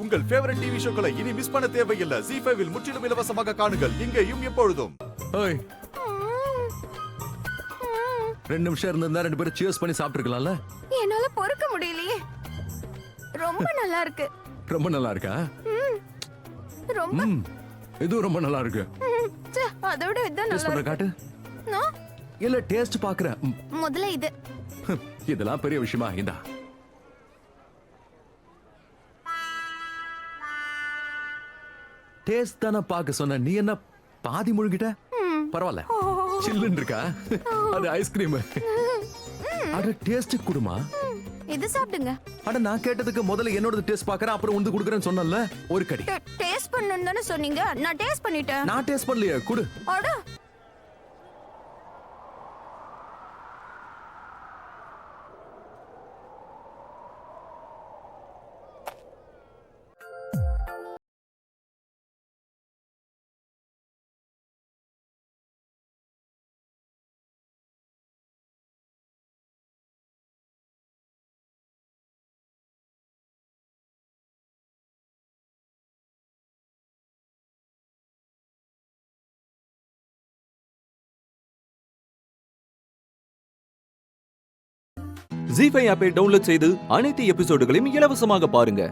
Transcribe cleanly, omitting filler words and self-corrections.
உங்கள் favourite TV ஷோக்களை இனி miss பண்ண தேவையில்லை. ZEE5 இல் முற்றிலும் இலவசமாக காணுங்கள், இங்கேயும் எப்பொழுதும். ஓய், 2 நிமிஷம் இருந்தா 2 பேரும் சியர்ஸ் பண்ணி சாப்பிட்டுருக்கலாம்ல. என்னால பொறுக்க முடியலையே. ரொம்ப நல்லா இருக்கு. ரொம்ப நல்லா இருக்கா? ரொம்ப இதுவும் ரொம்ப நல்லா இருக்கு. ச்சே, அதோட இதான் டேஸ்ட் நல்லா பண்ண இருக்கு. காட்டு. நோ, இல்ல டேஸ்ட் பாக்குறேன். முதல்ல இது. இதெல்லாம் பெரிய விஷயமா? இந்தா. டேஸ்ட் தானே பாக்க சொன்ன, நீ என்ன பாதி முழுங்கிட்ட? பரவாயில்ல, சில்லுன்னு இருக்கா? அது ஐஸ்கிரீம். அட டேஸ்ட் குடுமா. இது சாப்பிடுங்க. அட நான் கேட்டதுக்கு முதல்ல என்னோட டேஸ்ட் பாக்குறேன், அப்புறம் உந்து குடுக்குறேன்னு சொன்னல. ஒரு கடி. டேஸ்ட் பண்ணனும் தானே சொன்னீங்க. நான் டேஸ்ட் பண்ணிட்டேன். நான் டேஸ்ட் பண்ணலையே, குடு. அட ZEE5 ஆப்பை டவுன்லோட் செய்து அனைத்து எபிசோடுகளையும் இலவசமாக பாருங்க.